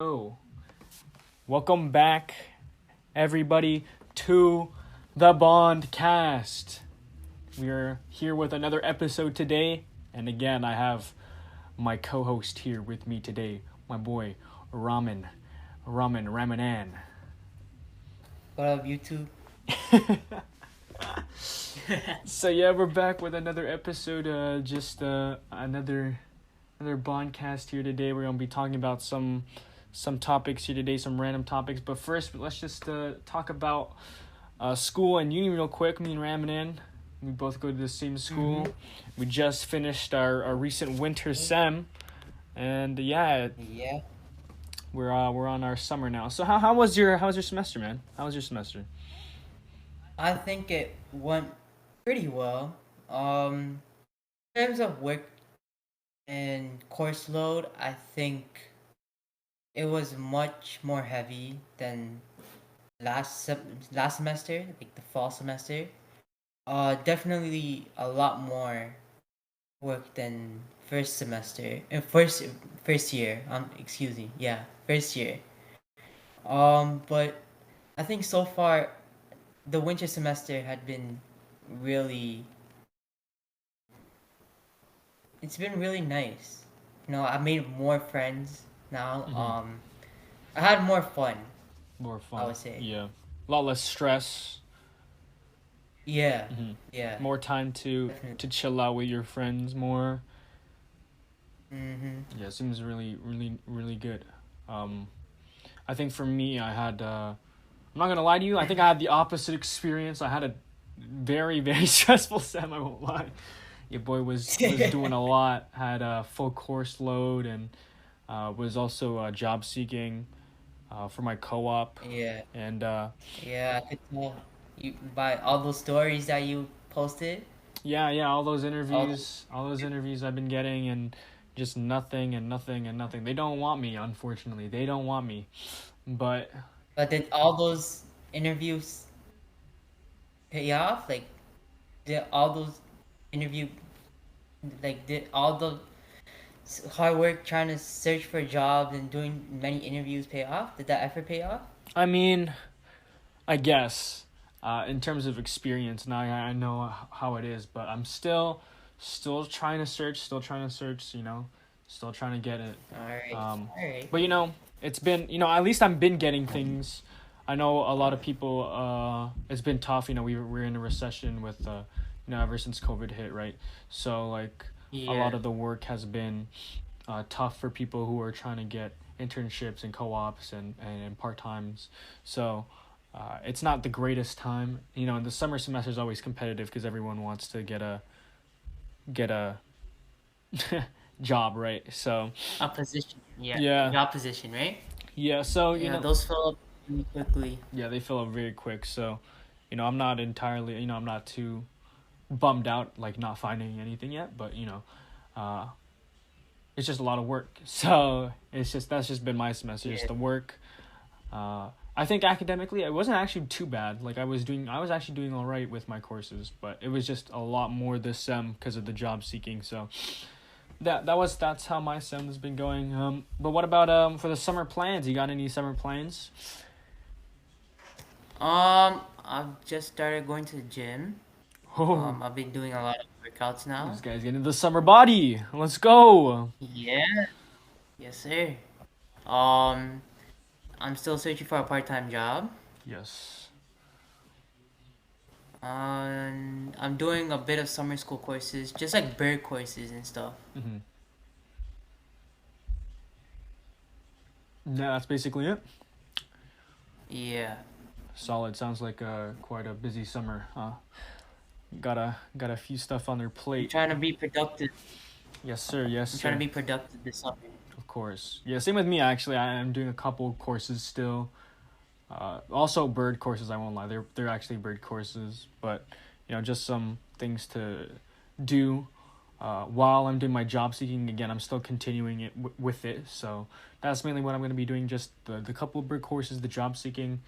Oh, welcome back, everybody, to the Bondcast. We are here with another episode today, and again, I have my co-host here with me today, my boy Ramanan. What up, YouTube? So yeah, we're back with another episode. Another Bondcast here today. We're gonna be talking about some topics here today, some random topics. But first, let's just talk about school and uni real quick. Me and Ramanan, we both go to the same school. We just finished our recent winter sem, and Yeah, we're on our summer now. So how was your semester, man? How was your semester? I think it went pretty well. In terms of work and course load, I think it was much more heavy than last semester, like the fall semester. Definitely a lot more work than first semester and first year. Excuse me. Yeah, first year. But I think so far the winter semester had been really it's been really nice. I made more friends now. Mm-hmm. I had more fun, More I fun, would say. yeah. A lot less stress. Yeah. Mm-hmm. Yeah. More time to Definitely. chill out with your friends more. Mhm. Yeah, it seems really good. I think for me, I had. I'm not gonna lie to you. I think I had the opposite experience. I had a very stressful sem. I won't lie. Your boy was doing a lot. Had a full course load and was also job seeking for my co-op. Yeah. And Yeah, I could tell you by all those stories that you posted. yeah, All those, all those interviews I've been getting, and just nothing and nothing and nothing. They don't want me, unfortunately. They don't want me. But but did all those interviews pay off? Like, did all those interview did all the hard work trying to search for jobs and doing many interviews pay off? Did that effort pay off? I mean, I guess in terms of experience, now I know how it is, but I'm still trying to search, still trying to get it. All right, Um, all right. but it's been at least I've been getting things. I know a lot of people. It's been tough. We're in a recession with ever since COVID hit, right? So like a lot Yeah, of the work has been tough for people who are trying to get internships and co-ops and part-times. So it's not the greatest time. And the summer semester is always competitive because everyone wants to get a job, right? So opposition. Yeah, yeah, job position, right? yeah. So Yeah, those fill up really quickly. yeah, they fill up very quick. So I'm not entirely, I'm not too bummed out like not finding anything yet, but uh, it's just a lot of work. So that's just been my semester, just Yeah, the work. I think academically it wasn't actually too bad. Like I was actually doing all right with my courses, but it was just a lot more this sem because of the job seeking. So that's how my sem has been going. But what about for the summer plans? You got any summer plans? I've just started going to the gym. Oh, I've been doing a lot of workouts this now. guy's getting the summer body. Let's go. Yeah, yes, sir. Um, I'm still searching for a part-time job. Yes. I'm doing a bit of summer school courses, just like bird courses and stuff. Mm-hmm. Yeah, that's basically it. Yeah. Solid. Sounds like quite a busy summer. Got a few stuff on their I'm plate. trying to be productive. Yes, sir. Yes, I'm trying to sir. be productive this summer. Of course. Yeah, same with me actually. I am doing a couple courses still. Also bird courses, I won't lie. They're actually bird courses, but just some things to do while I'm doing my job seeking. Again, I'm still continuing it with it. So that's mainly what I'm going to be doing, just the couple of bird courses, the job seeking.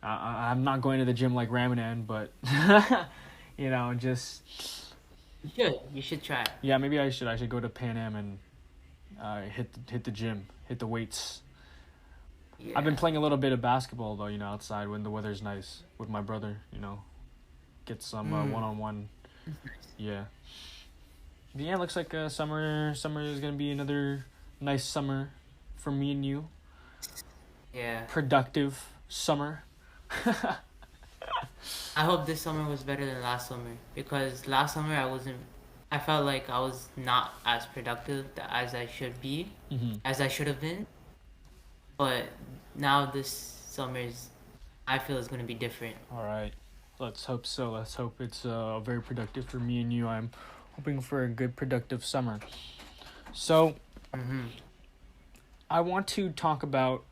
I'm not going to the gym like Ramanan, but just You should. You should try. yeah, maybe I should go to Pan Am and hit the gym, hit the weights. I've been Yeah. playing a little bit of basketball though, outside when the weather's nice with my brother. Get some Mm. one-on-one. Yeah. But yeah, it looks like summer is gonna be another nice summer for me and you. Yeah. Productive summer. I hope this summer was better than last summer because last summer I wasn't. I felt like I was not as productive as I should be, Mm-hmm. as I should have been. But now this summer's, I feel is gonna be different. All right. Let's hope so. Let's hope it's very productive for me and you. I'm hoping for a good productive summer. So, Mm-hmm. I want to talk about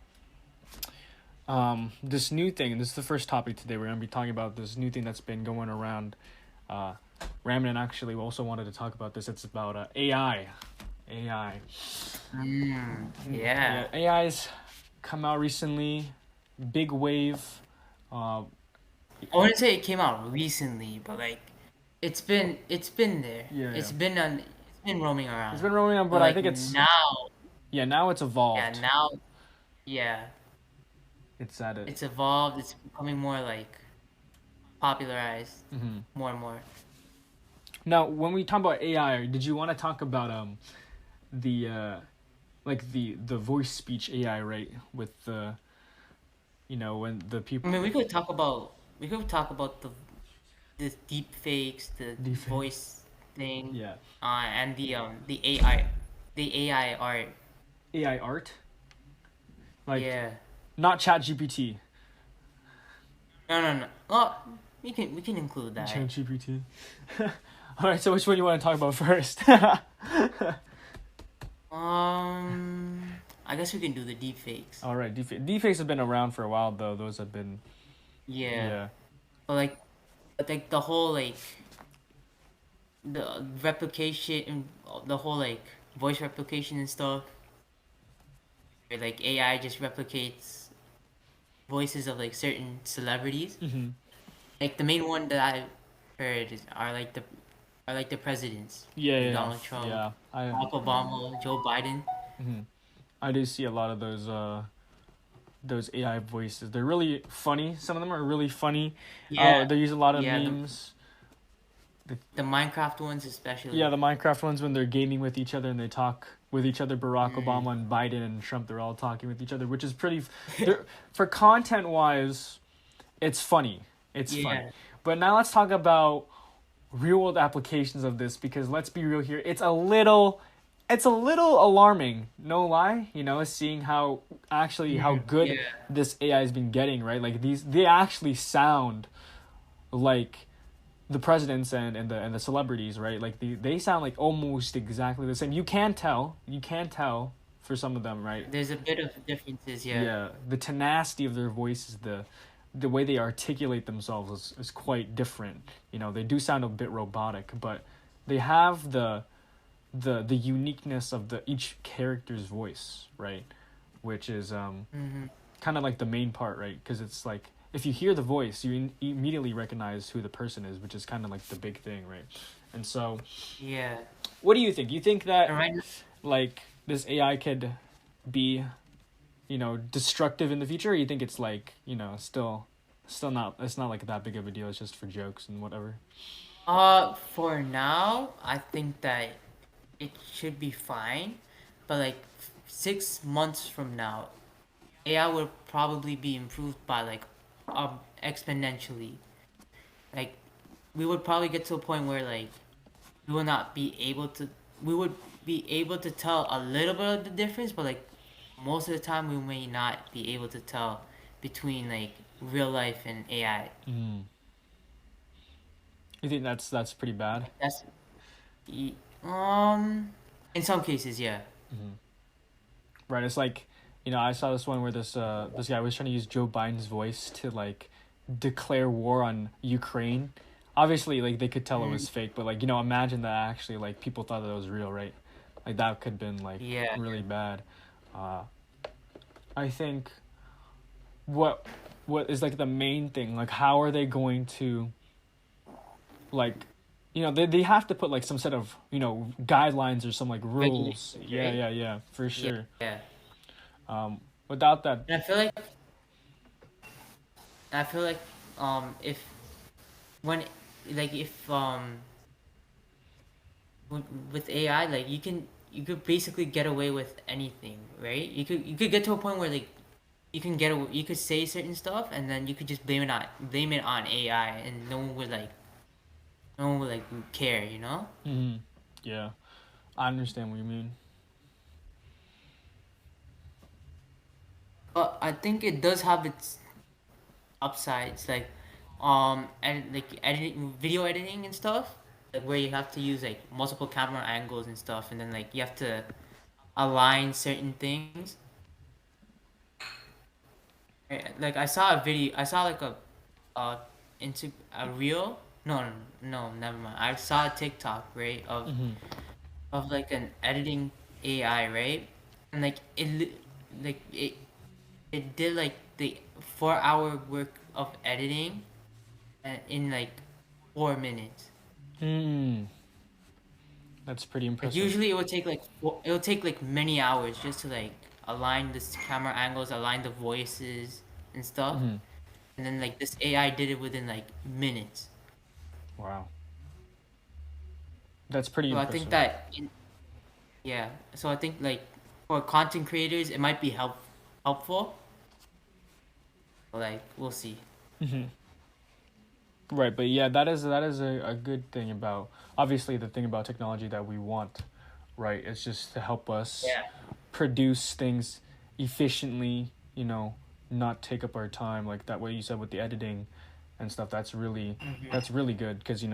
this new thing. This is the first topic today. We're going to be talking about this new thing that's been going around. Ramanan actually also wanted to talk about this. It's about AI. AI. Yeah. AI's come out recently. Big wave. I wouldn't say it came out recently, but like it's been there. Yeah, It's yeah. been roaming around. It's been rolling on, But but I like think it's now, now it's yeah, evolved. now, yeah, It's at it. it's evolved. It's becoming more like popularized Mm-hmm. more and more. Now, when we talk about AI, did you want to talk about the like the voice speech AI, right? With the when the I people mean, we could talk about the deep fakes, the defend. voice thing, Yeah. and the AI art. AI art, like Yeah. not Chat GPT. No. Well, we can include Chat that. GPT. All right. So which one you want to talk about first? I guess we can do the deep fakes. All right. Deepfakes have been around for a while though. Those have been Yeah. yeah. But like the whole like the replication, the whole like voice replication and stuff, where like AI just replicates voices of like certain celebrities. Mm-hmm. Like the main one that I heard are like the presidents, Yeah. like Yeah. Donald Trump, Yeah. Barack Obama, Joe Biden. Mhm. I do see a lot of those AI voices. They're really funny. Some of them are really funny. Yeah, They use a lot of yeah, memes. the Minecraft ones especially. Yeah, the Minecraft ones when they're gaming with each other and they talk with each other. Barack Mm. Obama and Biden and Trump, they're all talking with each other, which is pretty. For content wise, it's funny. It's funny. Yeah, But now let's talk about real world applications of this because let's be real here. It's a little alarming, no lie, seeing how good yeah, this AI has been getting, right? Like they actually sound like the presidents and the celebrities, right? Like they sound like almost exactly the same. You can tell for some of them, right? there's a bit of differences. Yeah, Yeah, the tenacity of their voices, the way they articulate themselves is quite different. They do sound a bit robotic, but they have the uniqueness of each character's voice, right? Which is hmm kind of like the main part, right? Because it's like if you hear the voice, you immediately recognize who the person is, which is kind of like the big thing, right? And so, yeah. what do you think? You think that And right, like this AI could be, destructive in the future, or you think it's like, still not it's not like that big of a deal, it's just for jokes and whatever. for now, I think that it should be fine, but like 6 months from now, AI will probably be improved by like exponentially. Like we would probably get to a point where like we will not be able to. We would be able to tell a little bit of the difference, but like most of the time we may not be able to tell between like real life and AI. Mm. You think that's pretty bad? That's y- um in some cases, yeah. Mm-hmm. Right, it's like, I saw this one where this guy was trying to use Joe Biden's voice to like declare war on Ukraine. Obviously, like they could tell it Mm, was fake, but like, imagine that actually like people thought that it was real, right? Like that could have been like yeah. really bad. Uh I think what what is like the main thing, like how are they going to like they have to put like some set of guidelines or some like rules. Regulations, Yeah, right? yeah, yeah, for Yeah, sure. yeah. um Without that. And I feel like if when like if with AI, like you could basically get away with anything, right? You could get to a point where like you could say certain stuff and then you could just blame it on AI and no one would like care, you know? Mhm. Yeah, I understand what you mean. But I think it does have its upsides, like editing, video editing and stuff, like where you have to use like multiple camera angles and stuff, and then like you have to align certain things. Like I saw like uh into a reel. No, never mind. I saw a TikTok, right, Mhm. of like an editing AI, right, and like like it did like the 4 hour work of editing in like 4 minutes. Mm. That's pretty Like impressive. usually it would take like many hours just to like align this camera angles, align the voices and stuff. Mhm. And then like this AI did it within like minutes. Wow. That's pretty So I think impressive. yeah. So I think like for content creators it might be helpful. But, like we'll see. Mhm. Right, but yeah, that is a good thing about, obviously, the thing about technology that we want, right? It's just to help us Yeah. produce things efficiently, not take up our time, like that way you said with the editing and stuff. That's really good because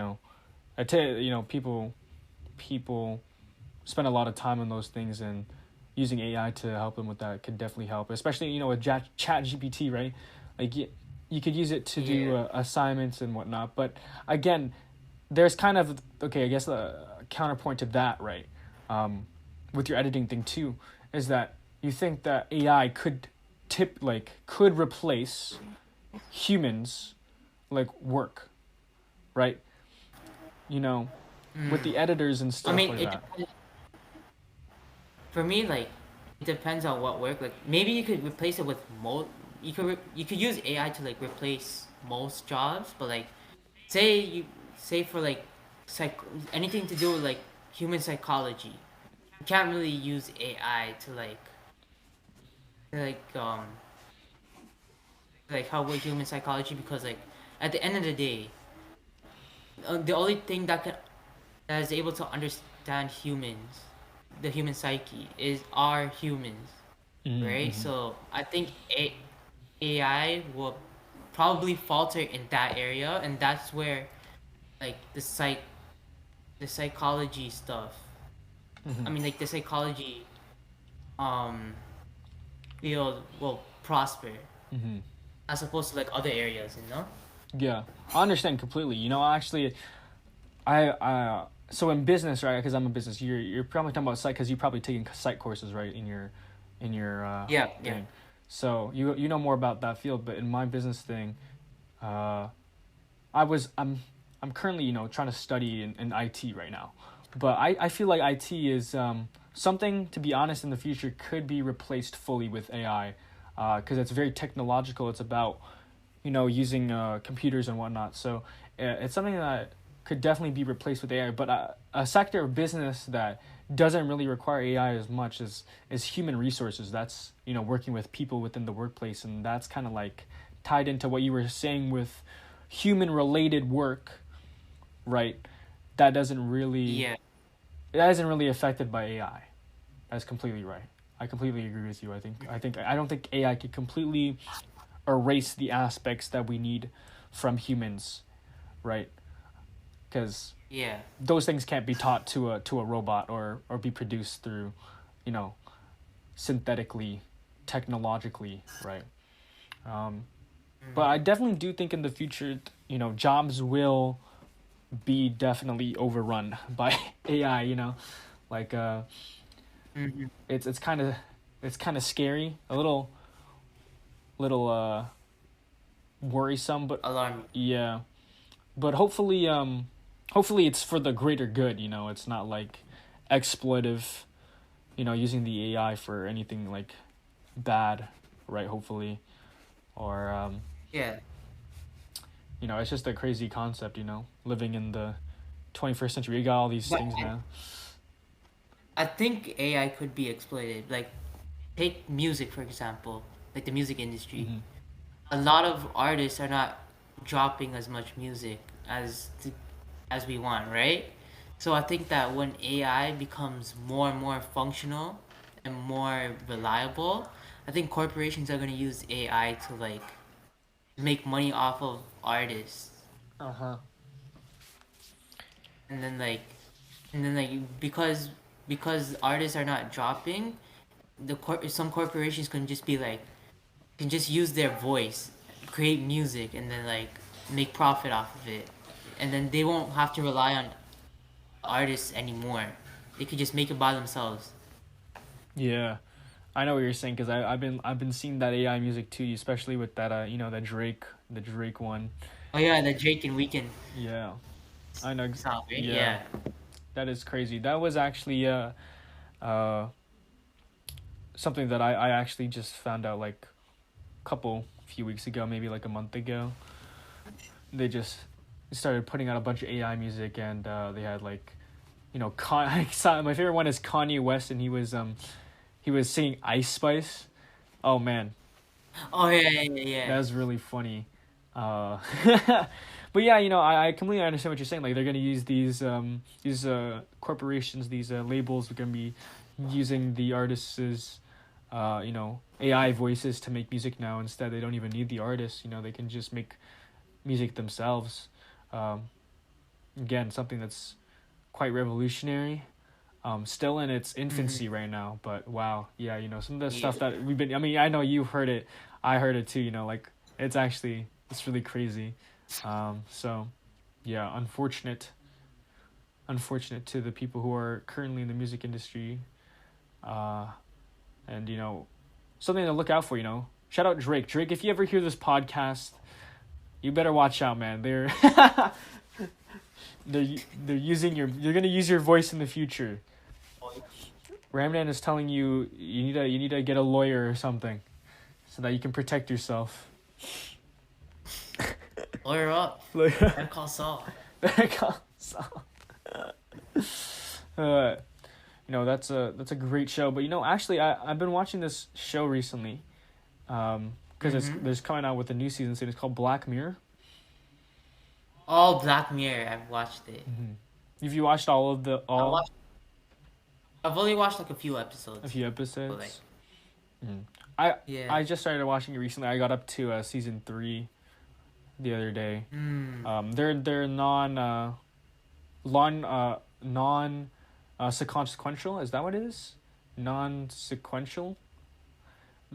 I tell you, people spend a lot of time on those things, and using AI to help them with that could definitely help, especially with Chat GPT, right? Like you could use it to do Yeah. assignments and whatnot. But again, there's kind of, okay, I guess a counterpoint to that, right? With your editing thing too, is that you think that AI could replace humans like work, right? You know, with Mm. the editors and I stuff mean, like it that. depends. For me, like it depends on what work. Like maybe you could replace it with most. You could use AI to like replace most jobs, but like say you say for like psych anything to do with like human psychology, you can't really use AI to like help with human psychology because like at the end of the day, the only thing that is able to understand humans, the human psyche, is are humans, right? Mm-hmm. So I think AI will probably falter in that area, and that's where like the psychology stuff. Mm-hmm. I mean, like the psychology um field will prosper Mm-hmm. as opposed to like other areas, you know? Yeah, I understand completely. Actually, so in business, right? Because I'm a business. You're probably talking about psych because you're probably taking psych courses, right? In your Yeah, yeah. thing. So you know more about that field, but in my business thing, uh, I'm currently trying to study in IT right now, but I feel like IT is something, to be honest, in the future could be replaced fully with AI, because it's very technological. It's about using computers and whatnot. So it's something that could definitely be replaced with AI. But a sector of business that doesn't really require AI as much is human resources. That's working with people within the workplace, and that's kind of like tied into what you were saying with human related work, right? That doesn't really Yeah. that isn't really affected by AI. That's completely right. I completely agree with you. I don't think AI could completely erase the aspects that we need from humans, right? Because Yeah. those things can't be taught to a robot, or be produced through, you know, synthetically, technologically, right? Um, but I Mm-hmm. definitely do think in the future, jobs will be definitely overrun by AI. Like Mm-hmm. it's kind of scary, a little worrisome, but Alarming. yeah. But hopefully it's for the greater good. It's not like exploitive. Using the AI for anything like bad. right? Hopefully, or Yeah. it's just a crazy concept, living in the 21st century. We got all these But things now. I think AI could be exploited. Like, take music for example, like the music industry. Hmm. A lot of artists are not dropping as much music as we want, right? So I think that when AI becomes more and more functional and more reliable, I think corporations are gonna use AI to like make money off of artists, Uh huh. and then like, because artists are not dropping, some corporations can just be like can just use their voice, create music, and then like make profit off of it, and then they won't have to rely on artists anymore. They could just make it by themselves. Yeah, I know what you're saying because I've been seeing that AI music too, especially with that that the Drake one. Oh yeah, the Drake and Weekend Yeah, I know. song, right? Yeah, Yeah. that is crazy. That was actually uh something that I actually just found out like few weeks ago, maybe like a month ago. They just started putting out a bunch of AI music, and they had like I saw my favorite one is Kanye West, and he was singing Ice Spice. Oh man, Oh yeah, yeah, yeah, yeah. that was really funny. Uh, but yeah, I completely understand what you're saying. Like they're gonna use these corporations, these labels are gonna be using the artists' AI voices to make music now. Instead, they don't even need the artists. They can just make music themselves. Um, Again, something that's quite revolutionary. Still in its Mm-hmm. infancy right now, but wow, yeah, some of the Yeah. stuff that we've been. I mean, I know you heard it, I heard it too. Like it's really crazy. So yeah, unfortunate to the people who are currently in the music industry, uh, and something to look out for. Shout out Drake. Drake, if you ever hear this podcast, you better watch out, man. They're they're using you're gonna use your voice in the future. Ramanan is telling you need to get a lawyer or something so that you can protect yourself. Lawyer up. Lawyer. Better call Saul. uh, that's a great show. But actually, I've been watching this show recently, because Mm-hmm. there's coming out with a new season soon. It's called Black Mirror. Oh, Black Mirror. I've watched it. Mm-hmm. Have you watched all of the I all watched. I've only watched like a few a episodes, few but like, episodes? Mm. I yeah. I just started watching it recently. I got up to season 3 the other day. Hmm. They're non sequential. Is that what it is? Non sequential.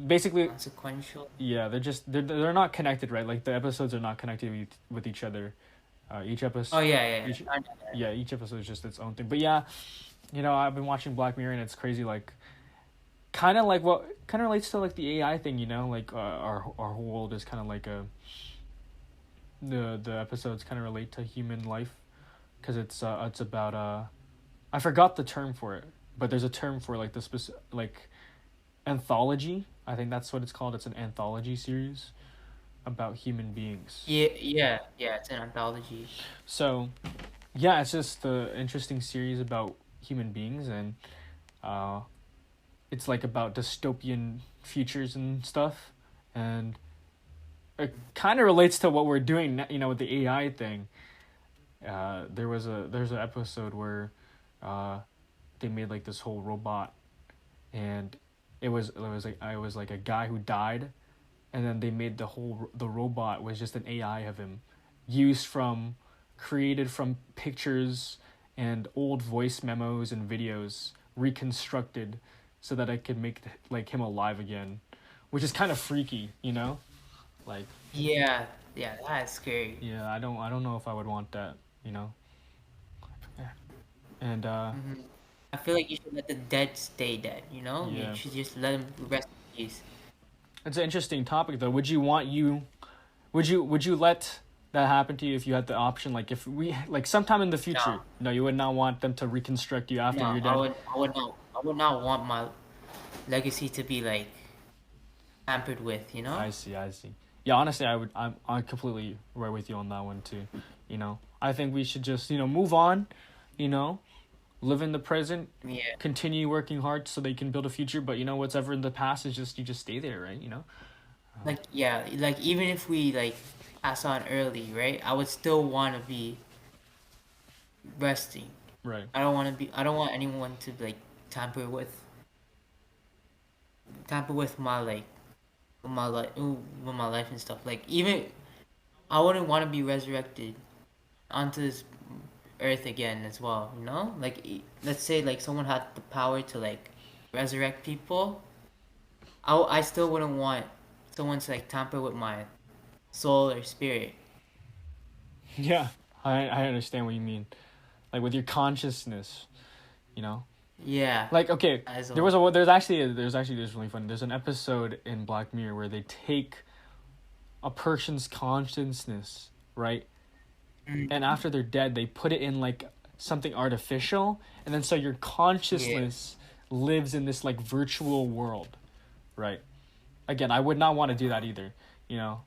Basically, Consequential. yeah. They're not connected, right? Like the episodes are not connected with each other. Each Oh episode, yeah, yeah. each I know that. yeah, each episode is just its own thing. But yeah, I've been watching Black Mirror, and it's crazy. Like, kind of like what kind of relates to like the AI thing. Like our whole world is kind of like the episodes kind of relate to human life because it's about I forgot the term for it, but there's a term for like the specific like anthology. I think that's what it's called. It's an anthology series about human beings. Yeah, yeah, yeah. It's an anthology. So yeah, it's just the interesting series about human beings, and uh, it's like about dystopian futures and stuff, and it kind of relates to what we're doing, with the AI thing. There's an episode where uh, they made like this whole robot, and it was like a guy who died, and then they made the robot was just an AI of him, used from created from pictures and old voice memos and videos, reconstructed so that I could make like him alive again, which is kind of freaky. Like, Yeah, yeah. That's scary. yeah, I don't know if I would want that, you know. And Hmm. I feel like you should let the dead stay dead. You know, you yeah, should just let them rest in peace. it's an interesting topic though. Would you let that happen to you if you had the option? Like if we like sometime in the future, No, no, you would not want them to reconstruct you after no. you're I dead. would. I would not. I would not want my legacy to be like tampered with, you know? I see. I see. Yeah, honestly, I'm completely right with you on that one too. I think we should just move on. You know, live in the present, Yeah. continue working hard so they can build a future. But what's ever in the past is just you just stay there, right? Like, yeah, like even if we like pass on early, right? I would still want to be resting. Right. I don't want anyone to like tamper with tamper with my like with my life and stuff. Like even I wouldn't want to be resurrected onto this earth again as well, you know? Like let's say like someone had the power to like resurrect people. I still wouldn't want someone to like tamper with my soul or spirit. Yeah, I understand what you mean. Like with your consciousness, you know. Yeah. Like okay, As there well. was a there's this really funny. There's an episode in Black Mirror where they take a person's consciousness, right? And after they're dead, they put it in like something artificial, and then so your Yeah. consciousness lives in this like virtual world, right? Again, I would not want to do that either.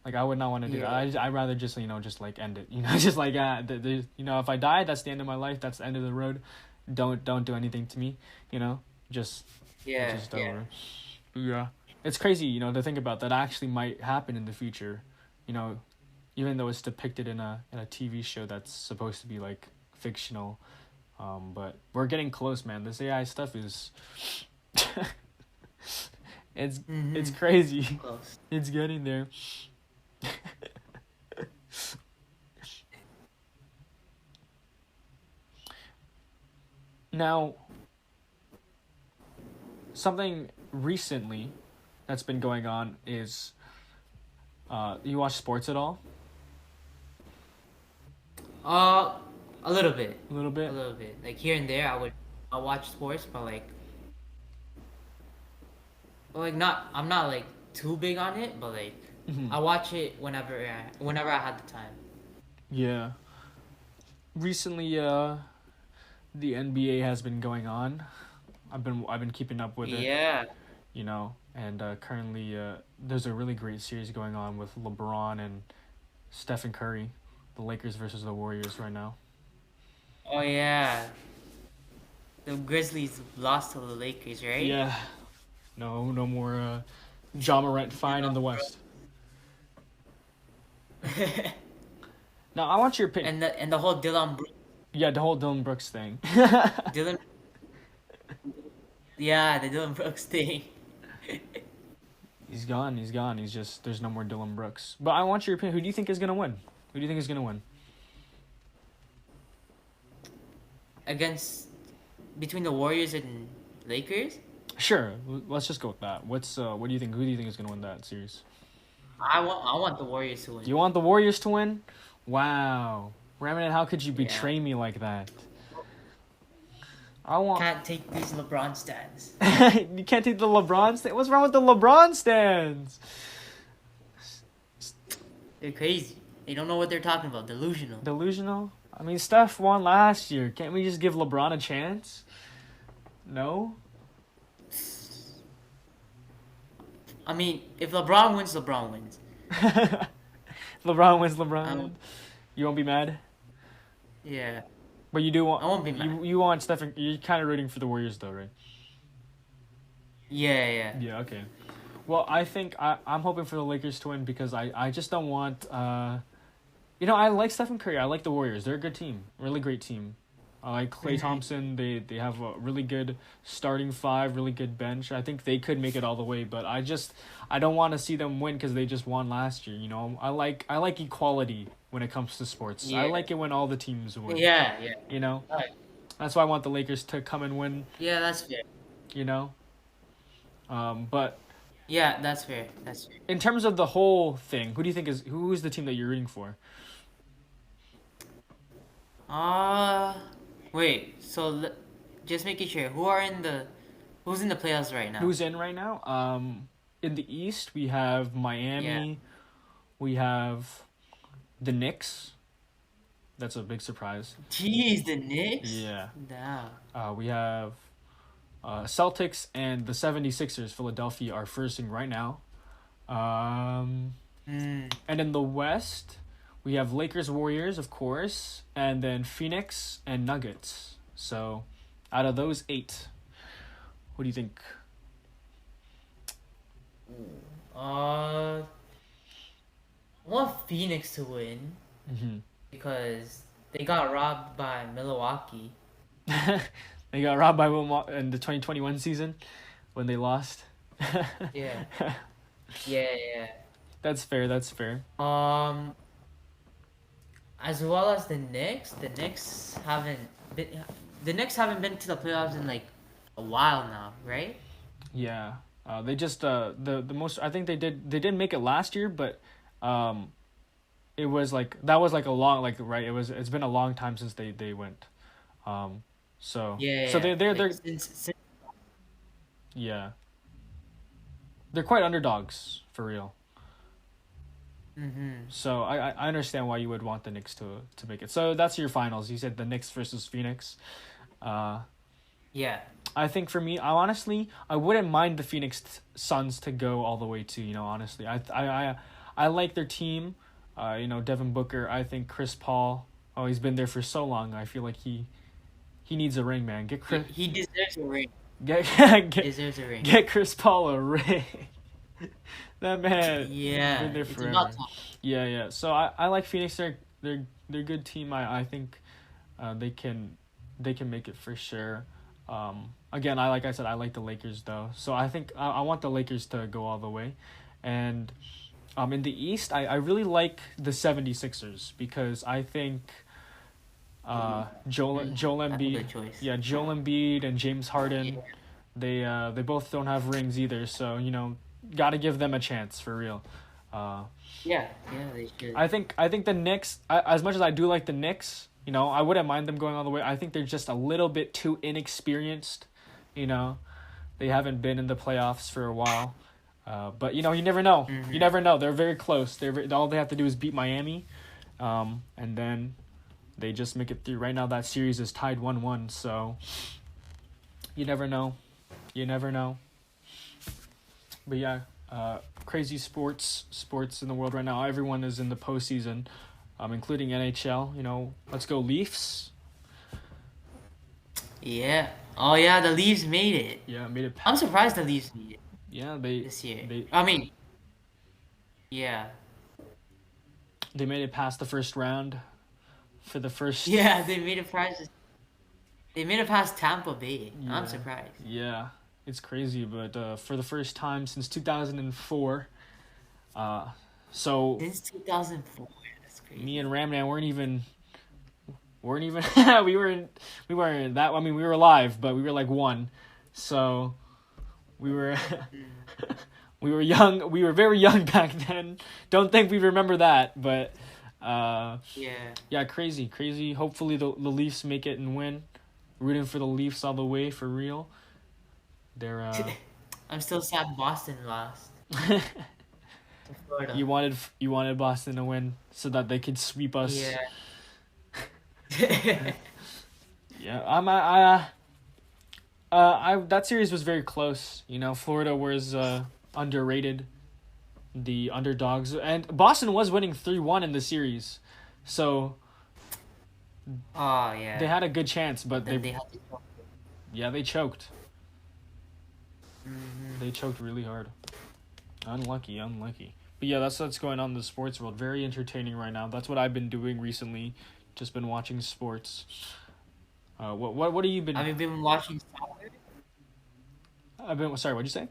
Like I would not want to do that. Yeah. I'd rather just just like end it. Just like if I die, that's the end of my life. That's the end of the road. Don't do anything to me. Just Yeah. just Yeah. over. Yeah, it's crazy. To think about that actually might happen in the future. You know, even though it's depicted in a TV show that's supposed to be like fictional. But we're getting close, man. This AI stuff is it's crazy. Close. It's getting there. Now, something recently that's been going on is you watch sports at all? Uh, a little bit. A little A bit? little bit. Like here and there, I watch sports, but like not. I'm not like too big on it, but like I watch it whenever I had the time. Yeah. Recently, the NBA has been going on. I've been keeping up with it, Yeah. and currently there's a really great series going on with LeBron and Stephen Curry, the Lakers versus the Warriors right now. Oh yeah. The Grizzlies lost to the Lakers, right? Yeah. No more Ja Morant fine in the West. Now I want your opinion. and the whole Yeah, the whole Dylan Brooks thing. Dylan. Yeah, the Dylan Brooks thing. He's gone. He's gone. There's no more Dylan Brooks. But I want your opinion. Who do you think is gonna win? Who do you think is gonna win? Against between the Warriors and Lakers. Sure. Let's just go with that. What do you think? Who do you think is gonna win that series? I want the Warriors to win. You want the Warriors to win? Wow, Ramanan, how could you Yeah. betray me like that? I want. Can't take these LeBron stands. You can't take the LeBron stand. What's wrong with the LeBron stands? They're crazy. They don't know what they're talking about. Delusional. Delusional? I mean, Steph won last year. Can't we just give LeBron a chance? No? I mean, if LeBron wins, LeBron wins. LeBron wins, LeBron Um, wins. You won't be mad? Yeah. But you do want... I won't be mad. You want Steph... You're kind of rooting for the Warriors, though, right? Yeah, yeah. Yeah, okay. Well, I think I'm hoping for the Lakers to win because I just don't want... I like Stephen Curry. I like the Warriors. They're a good team. Really great team. I like Klay Thompson. They have a really good starting five, really good bench. I think they could make it all the way, but I don't want to see them win because they just won last year. I like equality when it comes to sports. Yeah. I like it when all the teams win. Yeah, yeah. Right. That's why I want the Lakers to come and win. Yeah, that's fair. But Yeah, that's fair. That's fair. in terms of the whole thing, who's the team that you're rooting for? Wait. So just making sure who's in the playoffs right now? Who's in right now? In the East we have Miami. Yeah. We have the Knicks. That's a big surprise. Jeez, the Knicks? Yeah. Nah. We have Celtics and the 76ers, Philadelphia, are firsting right now. Mm. And in the West, we have Lakers, Warriors, of course, and then Phoenix and Nuggets. So, out of those 8, what do you think? I want Phoenix to win Mm-hmm. because they got robbed by Milwaukee. They got robbed by Milwaukee in the 2021 season when they lost. Yeah. Yeah. That's fair. That's fair. As well as the Knicks. Been the Knicks haven't been to the playoffs in like a while now, right? Yeah. They just the most I think they did make it last year, but um it was like that was like a long like right it's been a long time since they went. Um so Yeah. they're Like since yeah. They're quite underdogs for real. mm-hmm. So I understand why you would want the Knicks to make it. So that's your finals. You said the Knicks versus Phoenix. Uh Yeah. I think for me, I wouldn't mind the Phoenix Suns to go all the way to, honestly. I like their team. Devin Booker, I think Chris Paul, oh, he's been there for so long. I feel like he needs a ring, man. He deserves a ring. Get He deserves a ring. get Chris Paul a ring. That man Yeah. been there It's forever. about time. Yeah. So I like Phoenix. They're a good team. I think they can make it for sure. Again, like I said, I like the Lakers though. So I think I want the Lakers to go all the way. And in the East, I really like the 76ers because I think Joel That's a Embiid, good choice. yeah, Joel Embiid and James Harden, they both don't have rings either. So got to give them a chance for real. Yeah, they should. I think the Knicks, as much as I do like the Knicks, I wouldn't mind them going all the way. I think they're just a little bit too inexperienced. They haven't been in the playoffs for a while. But you never know. Mm-hmm. You never know. They're very close. All they have to do is beat Miami, and then they just make it through. Right now, that series is tied 1-1. So you never know. You never know. But yeah, crazy sports in the world right now. Everyone is in the postseason, including NHL. Let's go Leafs. Yeah. Oh yeah, the Leafs made it. Yeah, made it. I'm surprised the Leafs made it Yeah, this year. I mean, yeah. They made it past the first round for the first. Yeah, they made it past. They made it past Tampa Bay. Yeah. I'm surprised. Yeah, it's crazy, but for the first time since 2004, so Since 2004, that's crazy. me and Ramnan weren't even. we weren't that. I mean, we were live, but we were like 1, so we were we were young. We were very young back then. Don't think we remember that, but yeah, crazy. Hopefully the Leafs make it and win. Rooting for the Leafs all the way for real. They're I'm still sad Boston lost. You wanted Boston to win so that they could sweep us. Yeah. Yeah, that series was very close. Florida was underrated, the underdogs, and Boston was winning 3-1 in the series, so Oh yeah. they had a good chance, but Then they had to. they choked. Mm-hmm. They choked really hard. Unlucky. But yeah, that's what's going on in the sports world. Very entertaining right now. That's what I've been doing recently. Just been watching sports. What have you been? Have you been watching soccer? Sorry, what'd you say?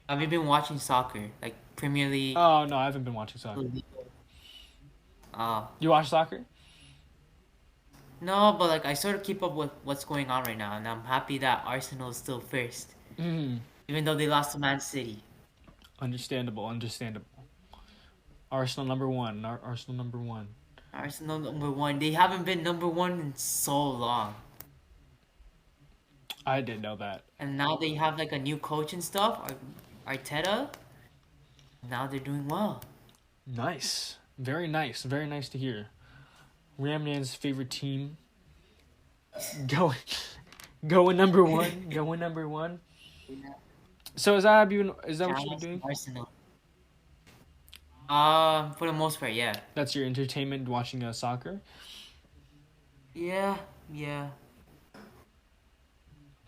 Have you been watching soccer, like Premier League? Oh no, I haven't been watching soccer. Oh. You watch soccer? No, but like I sort of keep up with what's going on right now, and I'm happy that Arsenal is still first, even though they lost to Man City. Understandable. Arsenal number 1. Arsenal number 1. Arsenal number 1. They haven't been number 1 in so long. I didn't know that. And now they have like a new coach and stuff, Arteta. Now they're doing well. Nice. Very nice to hear. Ramnan's favorite team. Going number 1. So is that what you've been Channels, doing? Arsenal. For the most part, yeah. That's your entertainment, watching soccer. Yeah, yeah.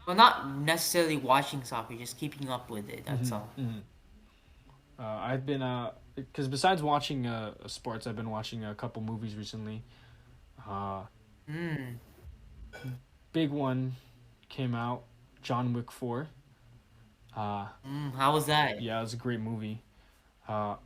Well, not necessarily watching soccer, just keeping up with it. That's Mm-hmm. all. Mm-hmm. I've been because besides watching sports, I've been watching a couple movies recently. Uh, Hmm. big one came out, John Wick 4. How was that? Yeah, it was a great movie. Uh,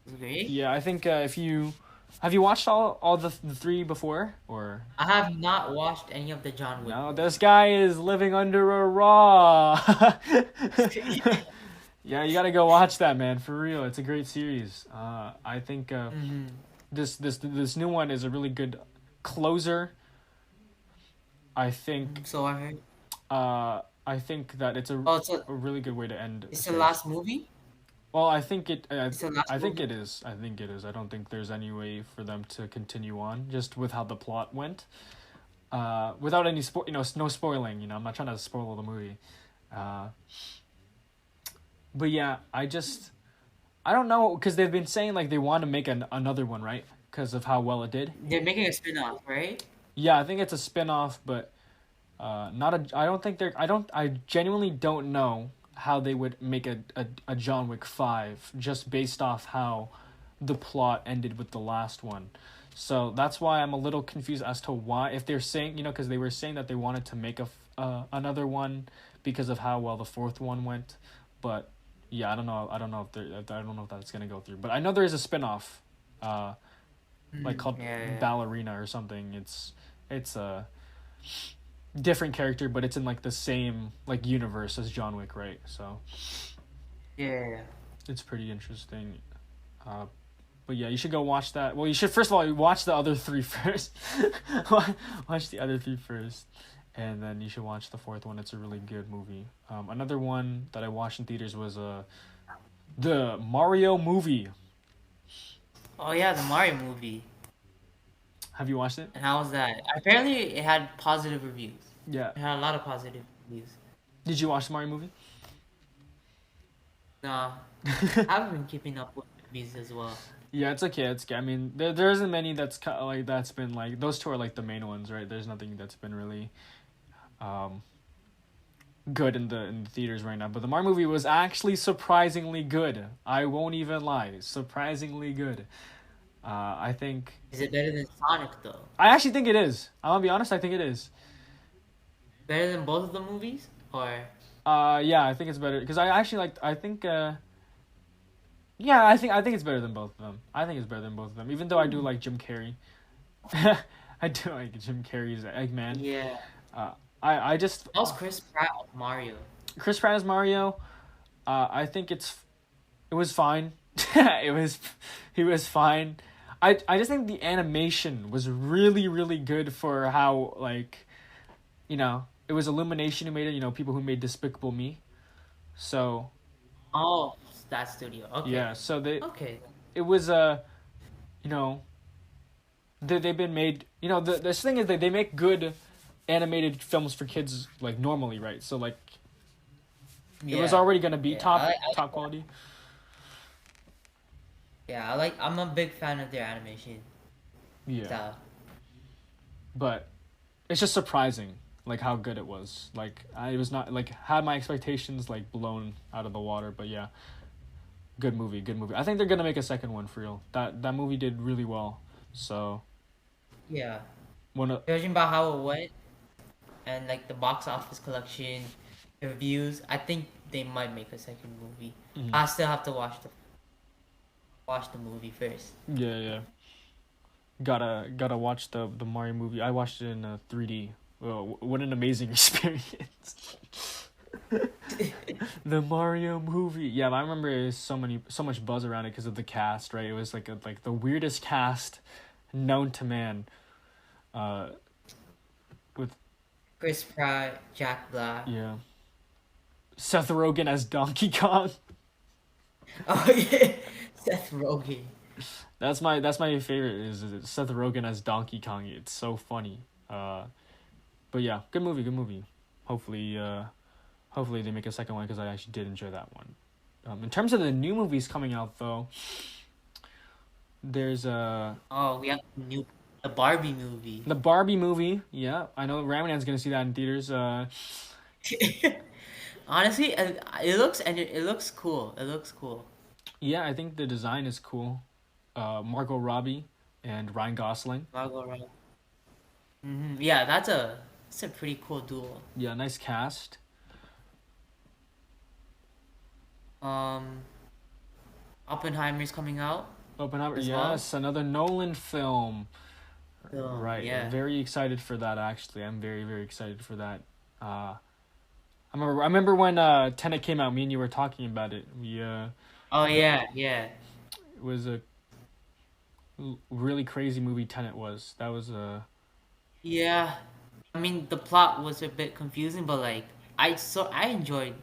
Was it great? yeah, I think if you have you watched all the three before or I have not watched any of the John Wick no? movies. This guy is living under a rock. Yeah, you gotta go watch that, man. For real, it's a great series. I think Mm-hmm. this new one is a really good closer. I think So I heard. I think that it's Oh, it's a, a really good way to end a it's the series. last movie? Well, I think It's the last I think movie? it is. I think it is. I don't think there's any way for them to continue on just with how the plot went. Without any no spoiling. I'm not trying to spoil the movie. Uh, but yeah, I don't know because they've been saying like they want to make another one, right? Because of how well it did. They're making a spin-off, right? Yeah, I think it's a spin-off, but not a. I don't think they're. I don't. I genuinely don't know how they would make a John Wick 5 just based off how the plot ended with the last one. So that's why I'm a little confused as to why if they're saying because they were saying that they wanted to make another one because of how well the fourth one went, but yeah, I don't know if I don't know if that's gonna go through. But I know there is a spin-off, like called Yeah, yeah. Ballerina or something. It's a different character, but it's in like the same like universe as John Wick, right? So Yeah. it's pretty interesting. But yeah, you should go watch that. Well, you should first of all watch the other three first. Watch the other three first, and then you should watch the fourth one. It's a really good movie. Another one that I watched in theaters was the Mario movie. Oh yeah, the Mario movie. Have you watched it? And how was that? Apparently, it had positive reviews. Yeah. It had a lot of positive reviews. Did you watch the Mario movie? Nah, I haven't been keeping up with movies as well. Yeah, it's okay. It's I mean, there isn't many like that's been like those two are like the main ones, right? There's nothing that's been really, um, good in the theaters right now. But the Mario movie was actually surprisingly good. I won't even lie, surprisingly good. I think Is it better than Sonic though? I actually think it is. I'm gonna be honest. I think it is. Better than both of the movies? Or Yeah, I think it's better because I actually like. I think. Yeah, I think it's better than both of them. I think it's better than both of them. Even though I do like Jim Carrey. I do like Jim Carrey's Eggman. yeah, Uh, I just that was Chris Pratt of Mario. Chris Pratt as Mario. I think it was fine. it was he was fine. I just think the animation was really really good for how like it was Illumination who made it. People who made Despicable Me. So Oh, that studio. Okay, yeah, so okay. it was you know they've been made. This thing is that they make good animated films for kids like normally, right? So like it was Yeah, already gonna be yeah. top quality. Yeah, I'm a big fan of their animation Yeah, style. but it's just surprising like how good it was. Like I was not like had my expectations like blown out of the water, but yeah, good movie, good movie. I think they're gonna make a second one for real. That movie did really well. So Yeah, one of judging by how it went and like the box office collection, the reviews, I think they might make a second movie. mhm. I still have to watch the movie first. Yeah. Gotta watch the Mario movie. I watched it in 3D. Well, what an amazing experience. The Mario movie. Yeah, I remember it was so much buzz around it because of the cast, right? It was like the weirdest cast known to man. Uh, with Chris Pratt, Jack Black. yeah, Seth Rogen as Donkey Kong. Oh yeah, Seth Rogen. That's my favorite is Seth Rogen as Donkey Kong. It's so funny. But yeah, good movie, good movie. Hopefully, hopefully they make a second one because I actually did enjoy that one. In terms of the new movies coming out though, there's Oh, we have the Barbie movie. the Barbie movie. Yeah, I know Ramanan's gonna see that in theaters. Honestly, it looks cool. It looks cool. Yeah, I think the design is cool. Margot Robbie and Ryan Gosling. Margot Robbie. Yeah, that's a pretty cool duel. Yeah, nice cast. Um, Oppenheimer's coming out Oppenheimer, as well. yes, another Nolan film. Right, Yeah. very excited for that. Actually, I'm very very excited for that. I remember when Tenet came out. Me and you were talking about it. Oh yeah, yeah. It was a really crazy movie. Tenet was. That was a. Yeah. I mean, the plot was a bit confusing, but like I enjoyed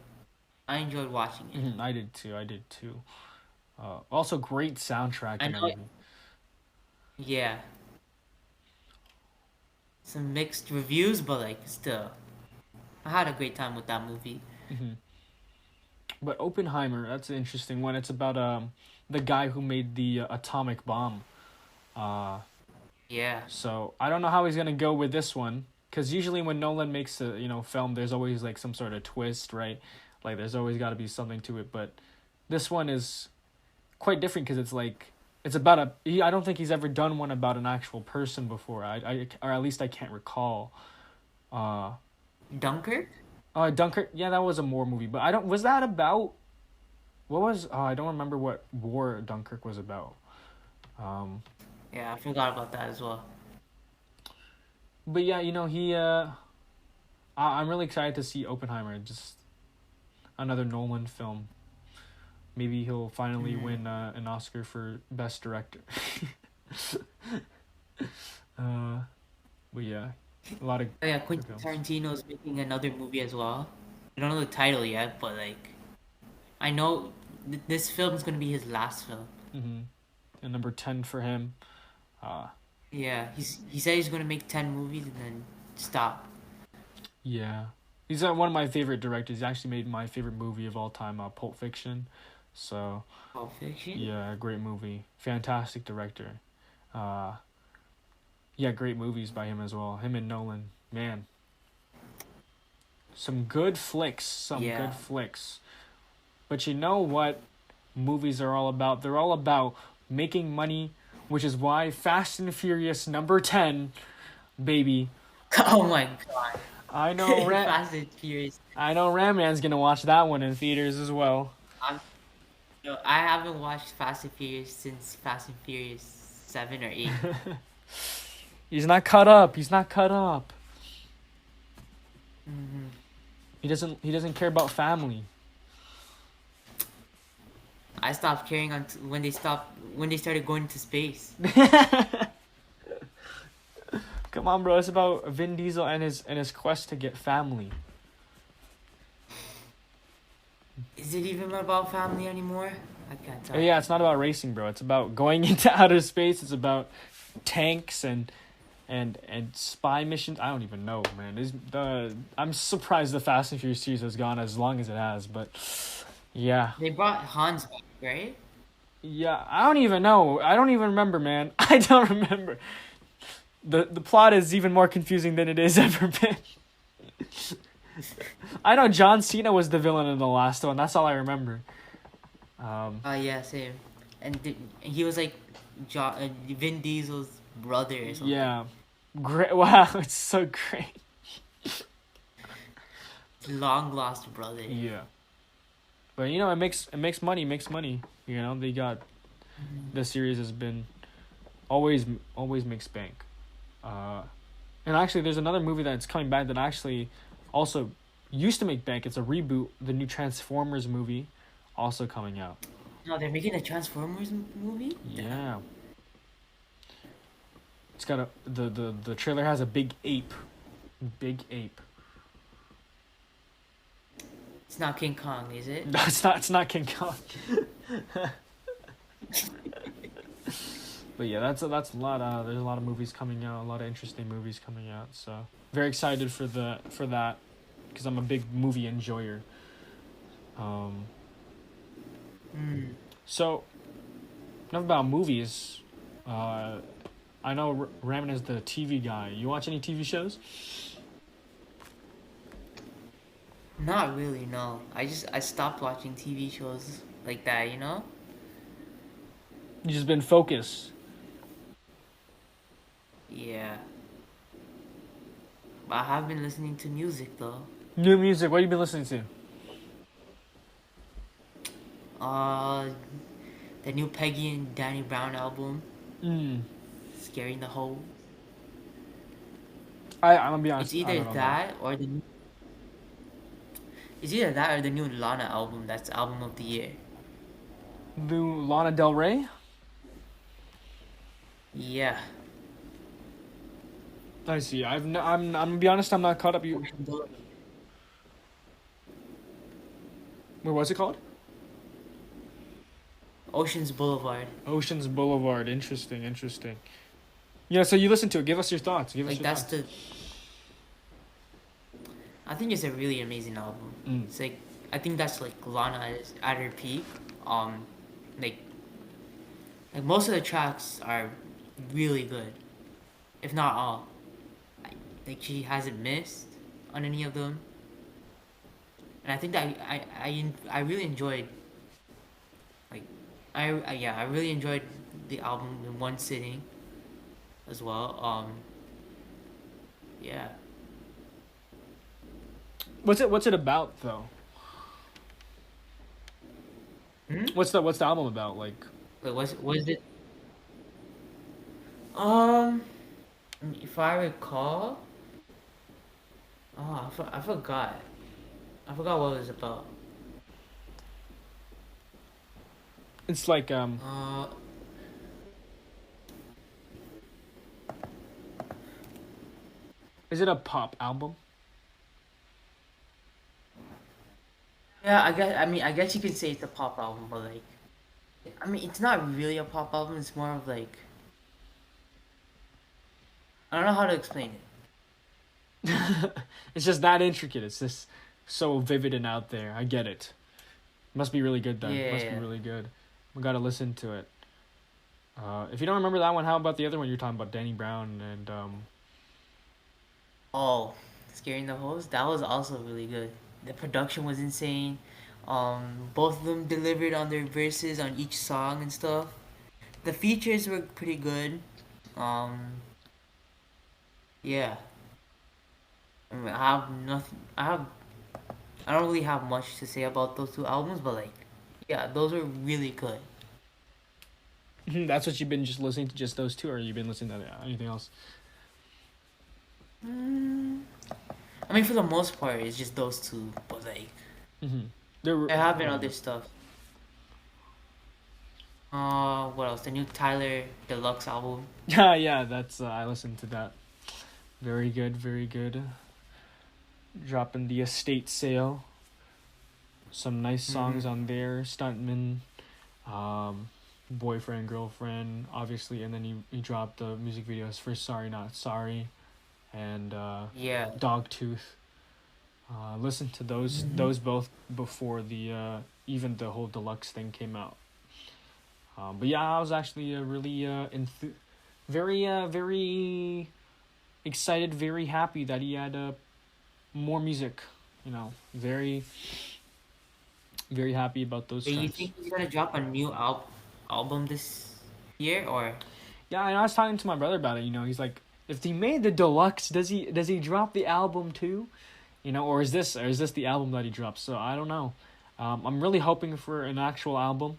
watching it. I did too. I did too. Also, great soundtrack I in that know. movie. Yeah. Some mixed reviews, but like still, I had a great time with that movie. hmm But Oppenheimer, that's an interesting one. It's about the guy who made the atomic bomb. Uh, Yeah. so I don't know how he's gonna go with this one, because usually when Nolan makes a film, there's always like some sort of twist, right? Like there's always got to be something to it. But this one is quite different because it's like it's about I don't think he's ever done one about an actual person before. Or at least I can't recall. Uh, Dunkirk? Dunkirk. Yeah, that was a war movie, but I don't. Was that about? What was? I don't remember what war Dunkirk was about. Um, Yeah, I forgot about that as well. but yeah, he. I'm really excited to see Oppenheimer. Just another Nolan film. Maybe he'll finally win an Oscar for Best Director. But yeah, a lot of Oh, yeah, good Quentin films. Tarantino's making another movie as well. I don't know the title yet, but like I know this film is gonna be his last film. And number 10 for him. Yeah, he said he's gonna make 10 movies and then stop. Yeah, he's one of my favorite directors. He actually made my favorite movie of all time, Pulp Fiction. So Pulp Fiction. yeah, great movie, fantastic director. Yeah, great movies by him as well. Him and Nolan, man. Some good flicks, Yeah. good flicks. But you know what movies are all about? They're all about making money, which is why Fast and Furious number 10, baby. Oh my god. I know Fast and Furious. I know Ramman's gonna watch that one in theaters as well. No, I haven't watched Fast and Furious since Fast and Furious 7 or 8. He's not caught up. He's not caught up. He doesn't care about family. I stopped caring when they started going into space. Come on, bro. It's about Vin Diesel and his quest to get family. Is it even about family anymore? I can't tell. Yeah, it's not about racing, bro. It's about going into outer space. It's about tanks and spy missions. I don't even know, man. I'm surprised the Fast and Furious series has gone as long as it has, but yeah. They brought Hans back, right? Yeah, I don't even know. I don't even remember, man. I don't remember. The plot is even more confusing than it has ever been. I know John Cena was the villain in the last one. That's all I remember. Yeah, same. And he was like Vin Diesel's brother or something. Yeah. Great. Wow, it's so great. Long lost brother. Yeah. But it makes money, they got the series has been always makes bank. And actually there's another movie that's coming back that actually also used to make bank. It's a reboot, the new Transformers movie also coming out. No, they're making a Transformers movie? Yeah. It's got the trailer has a big ape. Big ape. It's not King Kong, is it? No, it's not King Kong. But yeah, that's a lot. There's a lot of movies coming out, a lot of interesting movies coming out. So very excited for that. because I'm a big movie enjoyer. Um, Mm. so enough about movies. I know Ramen is the TV guy. You watch any TV shows? Not really, no. I stopped watching TV shows like that, you know? You just been focused. Yeah. But I have been listening to music though. New music. What have you been listening to? Uh, the new Peggy and Danny Brown album, Mm. Scaring the Hoe. I'm gonna be It's honest. I either don't know that. that or the It's either that or the new Lana album. That's album of the year. New Lana Del Rey. Yeah. I see. I'm gonna be honest. I'm not caught up. You. Ocean Boulevard. Where was it called? Oceans Boulevard. Oceans Boulevard. Interesting. Interesting. Yeah. So you listen to it. Give us your thoughts. Give us Like your that's thoughts. the. I think it's a really amazing album. Mm. It's like I think that's like Lana is at her peak. Um, like most of the tracks are really good, if not all. Like she hasn't missed on any of them, and I think that I really enjoyed. Like, I really enjoyed the album in one sitting, as well. Yeah. What's it about though? Hmm? What's the album about? Like. Wait, was it? Um, if I recall, I forgot. I forgot what it was about. It's like Uh, Is it a pop album? yeah, I guess. I mean, I guess you could say it's a pop album, but like, I mean, it's not really a pop album. It's more of like, I don't know how to explain it. It's just that intricate. It's just so vivid and out there. I get it. Must be really good then. Must be Yeah. really good. We gotta listen to it. If you don't remember that one, how about the other one you're talking about, Danny Brown and Oh, Scaring the Host. That was also really good. The production was insane. Both of them delivered on their verses on each song and stuff. The features were pretty good. Um, yeah. I mean, I have nothing. I don't really have much to say about those two albums, but like, yeah, those were really good. that's what you've been just listening to, just those two, or you've been listening to anything else? Mm, I mean, for the most part, it's just those two, but like, Mm-hmm. There there have been other stuff. What else? The new Tyler Deluxe album. yeah, that's I listened to that. Very good, very good. Dropping the estate sale. Some nice songs Mhm. on there. Stuntman, boyfriend, girlfriend, obviously, and then he dropped the music videos for Sorry Not Sorry, and Yeah. Dogtooth. Listen to Mhm. those both before the even the whole deluxe thing came out. But yeah, I was actually really very excited, very happy that he had more music. You know, very happy about those Do you trends. think he's gonna drop a new album this year or? Yeah, and I was talking to my brother about it. You know, he's like, if he made the deluxe, does he drop the album too? You know, or is this the album that he drops? So I don't know. I'm really hoping for an actual album.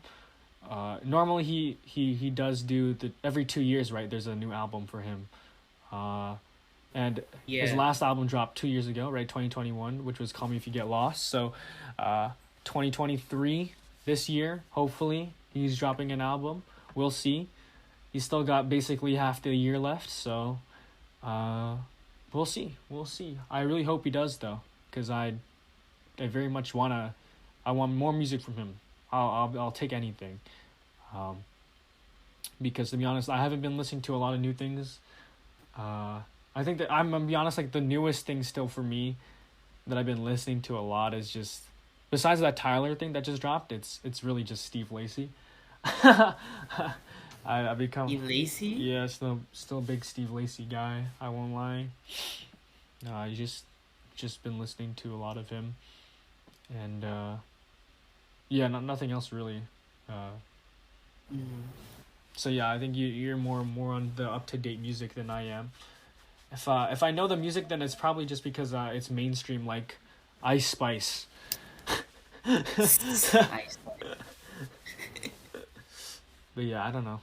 Normally he does do the every 2 years, right? There's a new album for him. And his Yeah. last album dropped 2 years ago, right? 2021, which was Call Me If You Get Lost. So, 2023, this year, hopefully he's dropping an album. We'll see. He's still got basically half the year left, so we'll see. We'll see. I really hope he does though, because I very much I want more music from him. I'll take anything. Because to be honest, I haven't been listening to a lot of new things. I think that I'm gonna be honest, like the newest thing still for me that I've been listening to a lot is just, besides that Tyler thing that just dropped, it's really just Steve Lacy. I become, You lazy? yeah, still a big Steve Lacy guy. I won't lie. I just been listening to a lot of him, and yeah, nothing else really. Uh, Mm. so yeah, I think you're more on the up to date music than I am. If I know the music, then it's probably just because it's mainstream, like Ice Spice. Nice. But yeah, I don't know.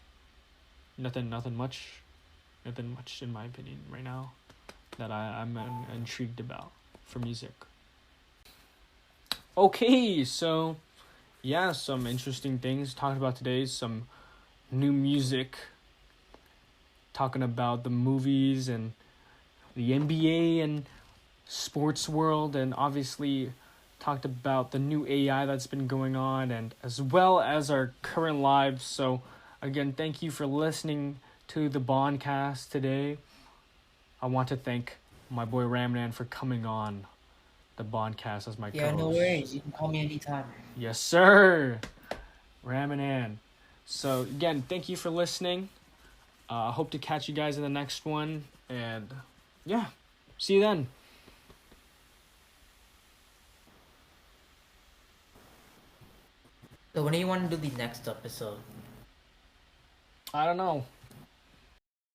Nothing much. Nothing much in my opinion right now that I'm intrigued about for music. Okay, so yeah, some interesting things talked about today. Some new music. Talking about the movies and the NBA and sports world, and obviously talked about the new AI that's been going on, and as well as our current lives. So again, thank you for listening to the Bondcast today. I want to thank my boy Ramanan for coming on the Bondcast as my Yeah, no co-host. worries. You can call me anytime. Yes, sir, Ramanan. So again, thank you for listening. I hope to catch you guys in the next one, and yeah, see you then. So when do you want to do the next episode? I don't know.